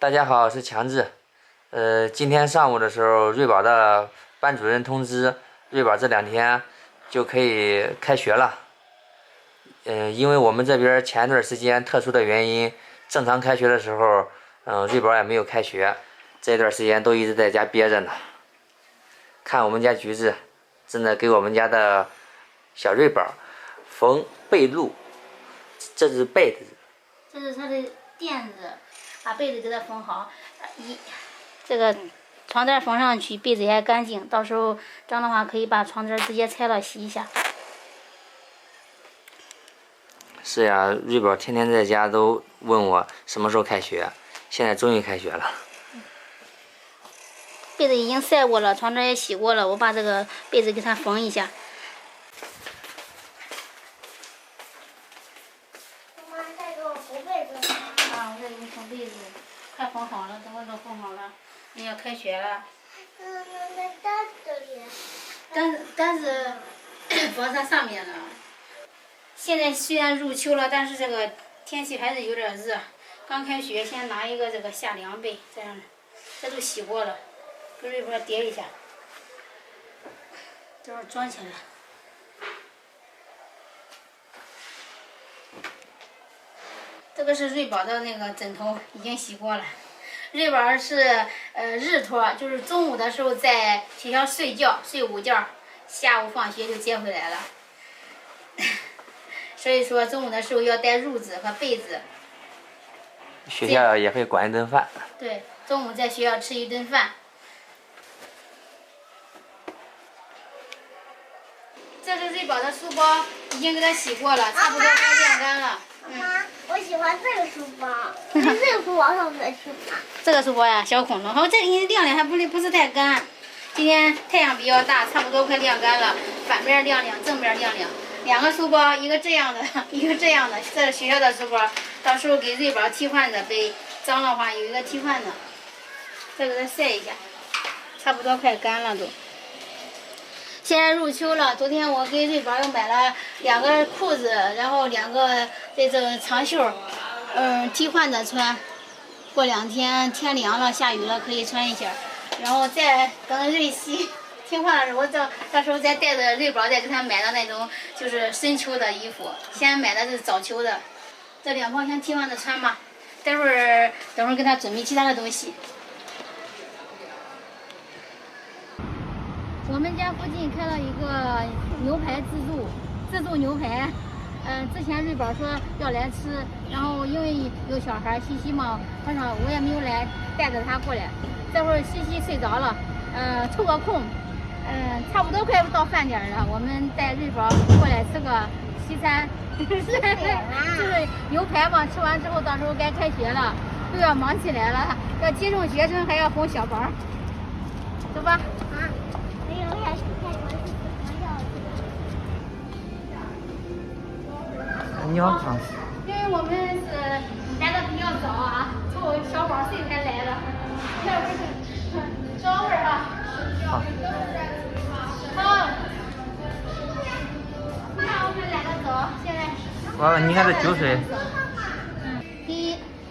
大家好，我是强志。今天上午的时候，瑞宝的班主任通知，瑞宝这2天就可以开学了。因为我们这边前段时间特殊的原因，正常开学的时候，瑞宝也没有开学，这段时间都一直在家憋着呢。看我们家橘子，正在给我们家的小瑞宝缝被褥，这是被子，这是他的垫子，把被子给他缝好，这个床单缝上去，被子也干净。到时候这样的话，可以把床单直接拆了洗一下。是呀，瑞宝天天在家都问我什么时候开学，现在终于开学了。被子已经晒过了，床单也洗过了，我把这个被子给他缝一下。妈妈，再给我缝被子。啊，我再给你缝被子，快缝好了，等会都缝好了，你要开学了。那单子里。单子缝在上面了。现在虽然入秋了，但是这个天气还是有点热。刚开学，先拿一个这个夏凉被，这样，这都洗过了，给瑞宝叠一下，这会儿装起来。这个是瑞宝的那个枕头，已经洗过了。瑞宝是日托，就是中午的时候在学校睡觉，睡午觉，下午放学就接回来了。所以说中午的时候要带褥子和被子。学校也会管一顿饭。对，中午在学校吃一顿饭。这是瑞宝的书包，已经给他洗过了，差不多该晾干了。妈妈，我喜欢这个书包，这个书包上面去吗？这个书包呀，小恐龙。好，这给你晾晾，还不是太干。今天太阳比较大，差不多快晾干了。反面晾晾，正面晾晾。2个书包，一个这样的，一个这样的，这是学校的书包，到时候给瑞宝替换的，被脏的话有一个替换的。再给它晒一下，差不多快干了都。现在入秋了，昨天我给瑞宝又买了2个裤子，然后2个这种长袖，替换的穿。过2天天凉了，下雨了可以穿一下，然后再等瑞希听话的时候，到时候再带着瑞宝再给他买的那种就是深秋的衣服，先买的是早秋的，这2包先替换着穿吧，等会儿给他准备其他的东西。我们家附近开了一个牛排自助牛排，之前瑞宝说要来吃，然后因为有小孩西西嘛，他说我也没有来带着他过来，这会儿西西睡着了，抽个空。差不多快到饭点了，我们带瑞宝过来吃个西餐，就是牛排嘛。吃完之后，到时候该开学了，都要忙起来了，要接送学生，还要哄小宝。走吧。啊，没有开始我你好。因为我们是来的比较早啊，凑小宝睡才来的，要不是稍会儿啊。好。好，那我们2个走，现在。娃娃，你看这酒水。给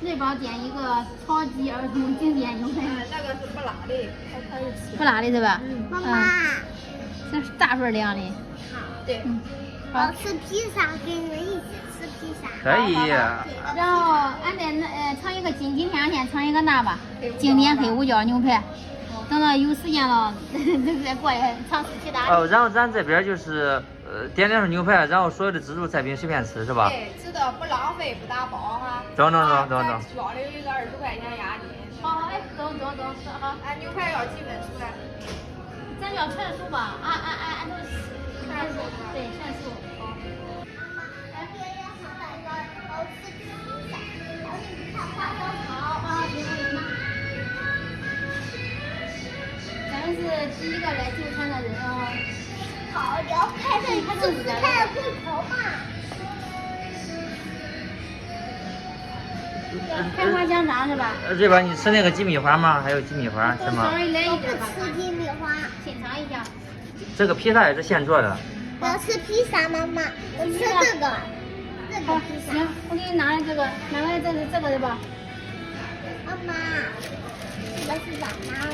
瑞宝点一个超级儿童经典牛排。那个是不辣的，还可以吃。不辣的对吧？妈妈，这是大份量的。对。我吃披萨，跟你们一起吃披萨。可以。然后俺再尝一个今天先尝一个那吧，经典黑胡椒牛排。等到有时间了，再过来尝试其他。然后咱这边就是点2份牛排，然后所有的自助菜品随便吃是吧？对，知道不浪费，不打包哈。中。装的有一个20块钱押金。好，哎，走，好。牛排要几份熟的？咱要全熟吧？按照全熟，对，全熟。好。咱们也想在这儿吃披萨，还有你看花椒草啊，对吗？咱们是第一个来就餐的人哦。好，你要开的开的镜头嘛。开花香肠是吧？瑞宝，你吃那个鸡米花吗？还有鸡米花是吗？稍微来一我点吧。不吃鸡米花。品尝一下。这个披萨也是现做的。我要吃披萨，妈妈，我吃这个。这个披萨。行，我给你拿来这个，拿来这个的吧。妈妈。爸拿来。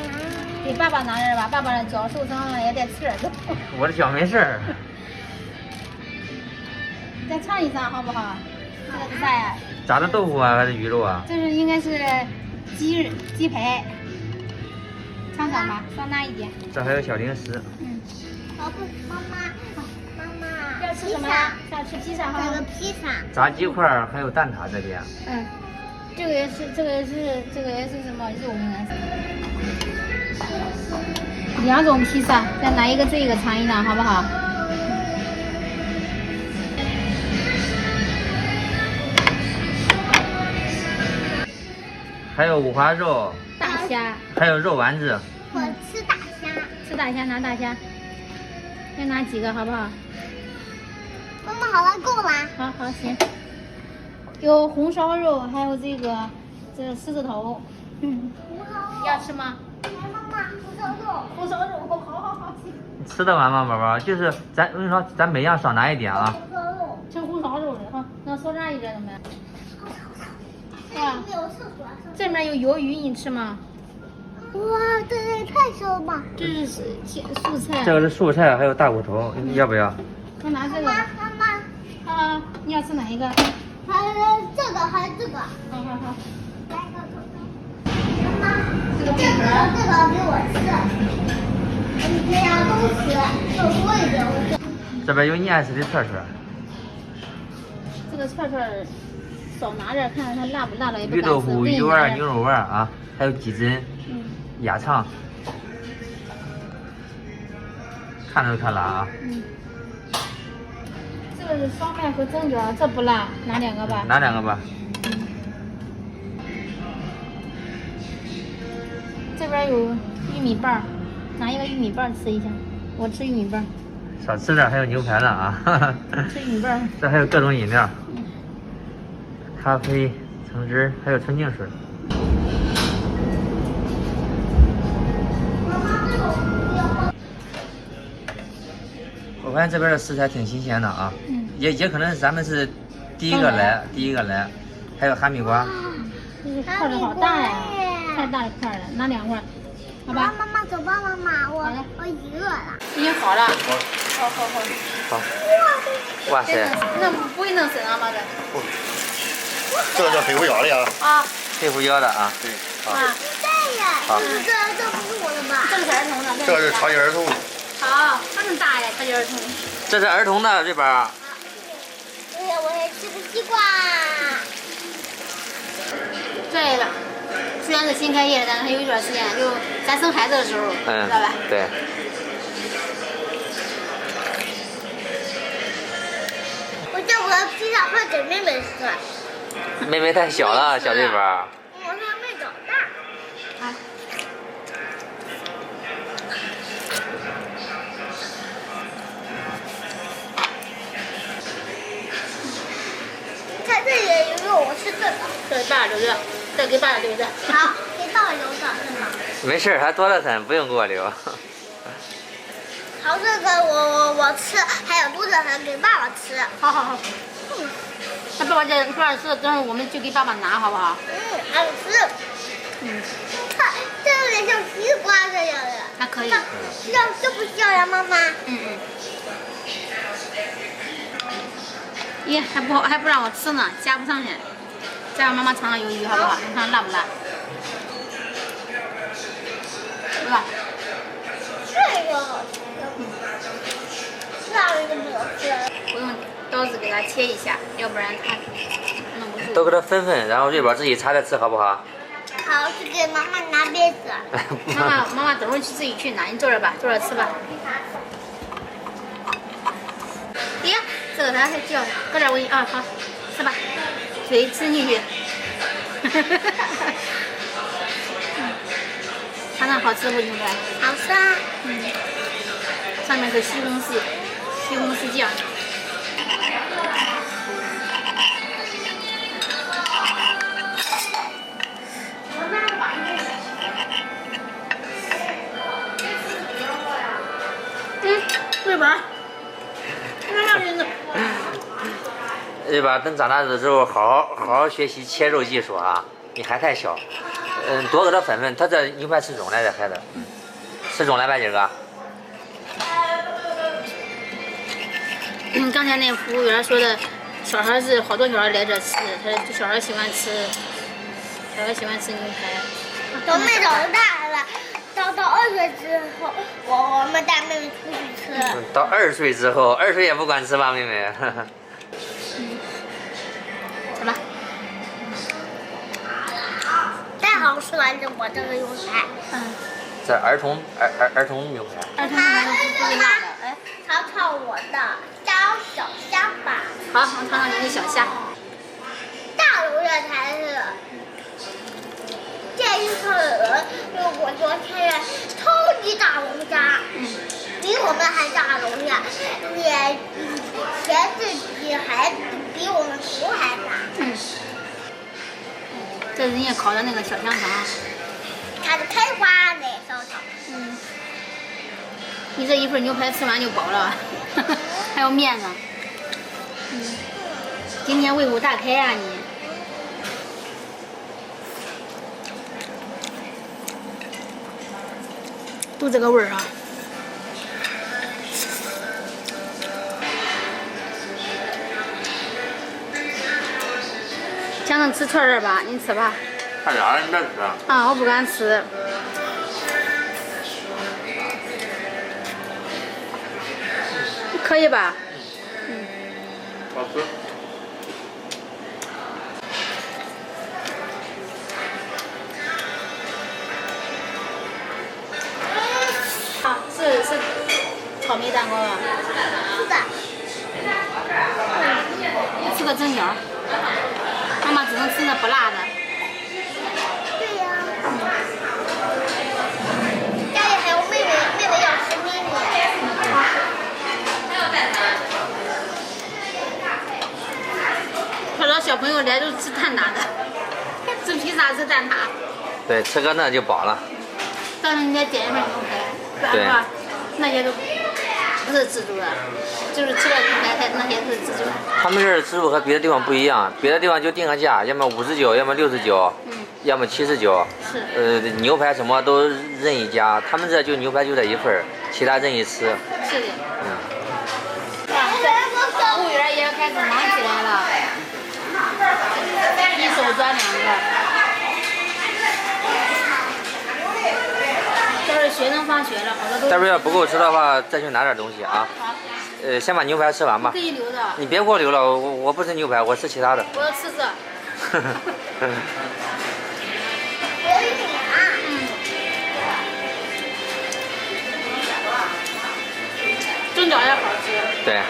给爸爸拿点吧，爸爸的脚受伤了，也得吃点肉。我的脚没事儿。再尝一尝好不好？这个是啥呀？炸的豆腐啊，还是鱼肉啊？这是应该是鸡排，尝尝吧，稍辣一点。这还有小零食。嗯。哦不，妈妈，要吃什么呀？要吃披萨哈。这个披萨。炸鸡块儿还有蛋挞这边。嗯。这个也是什么肉应该是。2种披萨，再拿一个这个尝一尝好不好？还有五花肉，大虾，还有肉丸子。我吃大虾。吃大虾，拿大虾。要拿几个好不好？妈妈，好了，够了。好好行。有红烧肉，还有这狮子头。嗯。要吃吗？来，妈妈，红烧肉。红烧肉，好。吃得完吗，宝宝？就是我跟你说，咱每样少拿一点啊。红烧肉。吃红烧肉的哈，那烧炸一点怎么样？哇，没有厕所。这面有鱿鱼，你吃吗？哇，这也太熟了吧！这是素菜。这个是素菜，还有大骨头，要不要？我拿这个。妈妈，啊，你要吃哪一个？还有这个，还有这个。好。来一个妈妈，这个给我吃，你这样都吃，就多一点我就。这边有黏死的串串。这个串串少拿点，看看它辣不辣了，也不鱼敢吃。豆腐、鱼丸、牛肉丸啊，还有鸡胗、鸭肠，看着就看辣啊。这个是烧麦和蒸饺，这不辣，拿2个吧。拿2个吧。这边有玉米棒，拿一个玉米棒吃一下。我吃玉米棒。少吃点，还有牛排呢啊！吃玉米棒。这还有各种饮料，咖啡、橙汁，还有纯净水。我发现这边的食材挺新鲜的啊，也可能是咱们是第一个来，还有哈密瓜。这个块的好大呀，太大一块了，拿2块，好吧？妈妈走吧，妈妈，我已经饿了。已经好了。好。哇塞！那不会弄死了吗？这个叫黑胡椒的呀。啊。黑胡椒的啊。对。啊。对呀，这不是我的吧？这个是儿童的。这个是超级儿童。好，这么大呀，超级儿童。这是儿童的，瑞宝。我也吃个西瓜。对了，虽然是新开业，但是还有一段时间，就咱生孩子的时候，知道吧？对。我叫我的披萨块给妹妹吃。妹妹太小了，小瑞宝。我还没长大。啊。它这也有肉，我吃这个。这给爸留着，这给爸留着。好，给爸爸留着，真的。没事，还多了很，不用给我留。好，这个我吃，还有肚子还给爸爸吃。好。那爸爸吃，等会我们就给爸爸拿，好不好？还有吃。看，这有点像西瓜这样的。还可以。这不像呀，妈妈。咦，还不让我吃呢，加不上去。再让妈妈尝尝鱿鱼，好不好？你看辣不辣？对吧？这个好吃。那个不好吃。我用刀子给它切一下，要不然它弄不住。都给它分分，然后瑞宝自己插着吃，好不好？好，去给妈妈拿杯子。妈妈等会儿自己去拿，你坐着吧，坐着吃吧。咦，这个啥才叫？搁点我啊，好，吃吧，嘴吃进去。尝尝好吃不，应该？好吃啊。上面是西红柿酱。瑞宝，瑞宝，等长大的时候好好学习切肉技术啊！你还太小，多给它粉粉，它这牛排吃肿了这孩子，吃肿了吧今个？刚才那服务员说的，小孩子好多小孩来这吃，他说小孩喜欢吃，小孩喜欢吃牛排。等妹长大了，到2岁之后，我们带妹妹出去吃。到2岁之后，2岁也不管吃吧，妹妹。怎么？太好吃了，我这个牛排。这儿童牛排。儿童牛排不是辣的，哎。尝尝我的烧小虾吧。好，我尝尝你的小虾。大龙虾才是。这一颗人，我昨天超级大龙虾，比我们还大龙虾，也茄子比我们头还大。这是人家烤的那个小香肠。它是开花的香肠。你这一份牛排吃完就饱了，还有面呢。今天胃口大开啊你！都这个味儿啊！想能吃串儿吧？你吃吧。看啥？你别吃。啊，我不敢吃。可以吧？好吃。啊，是草莓蛋糕啊。是的。吃个蒸饺，妈妈只能吃那不辣的。对呀。家里还有妹妹要吃咪咪。好多小朋友来都吃蛋挞的，吃披萨吃蛋挞。对，吃个那就饱了。到时候你再点一份牛排，对吧？那些都不是自助的，就是吃了牛排那些是自助的。他们这儿自助和别的地方不一样，别的地方就定个价，要么59，要么69，要么79。是。牛排什么都任意加，他们这就牛排就这一份，其他任意吃。是的。服务员也开始忙起来了，一手抓2个。这是学生放学了，好多都。待会儿要不够吃的话，再去拿点东西啊。先把牛排吃完吧。可以留着。你别给我留了，我不吃牛排，我吃其他的。我要吃这。蒸饺也好吃。对。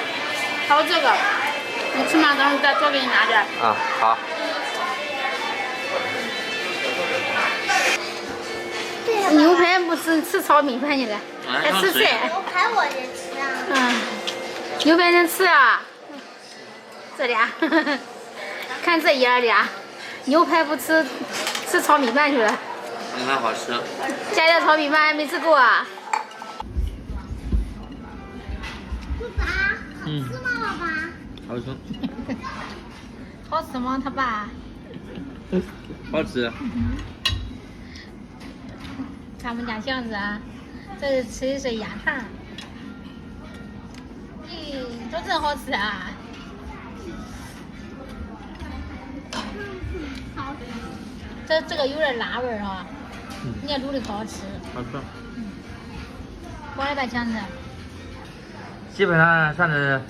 还有这个，你吃完等会儿再多给你拿点。啊，好。牛排不吃，吃炒米饭去了，还吃菜。牛排我也吃啊。牛排能吃啊？这俩，看这爷俩，牛排不吃，吃炒米饭去了。牛排好吃。加点炒米饭还没吃够啊？爸爸，好吃吗，爸爸？好吃。好吃吗，他爸？好吃。看我们家巷子啊，这是吃的是鸭肠。咦，都真好吃啊！好这个有点辣味儿哈，人家卤的可好吃。好吃。我来把箱子。基本上算是，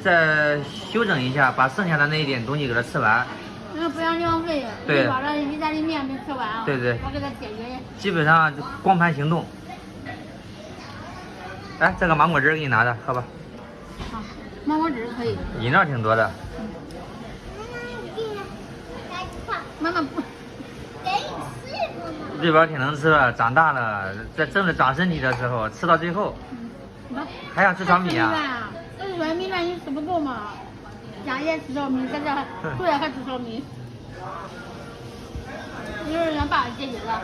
再修整一下，把剩下的那一点东西给它吃完。不要浪费。对。把这意大利面没吃完啊。对对。我给他解决。基本上光盘行动。哎，这个芒果汁给你拿着，喝吧。好，芒果汁可以。饮料挺多的。妈妈不。给你吃一个嘛。瑞宝挺能吃的，长大了，在正在长身体的时候，吃到最后。还想吃炒米啊？这是软米饭你吃不够嘛？家也吃炒米，在这出来还吃炒米，一会儿让爸解决了。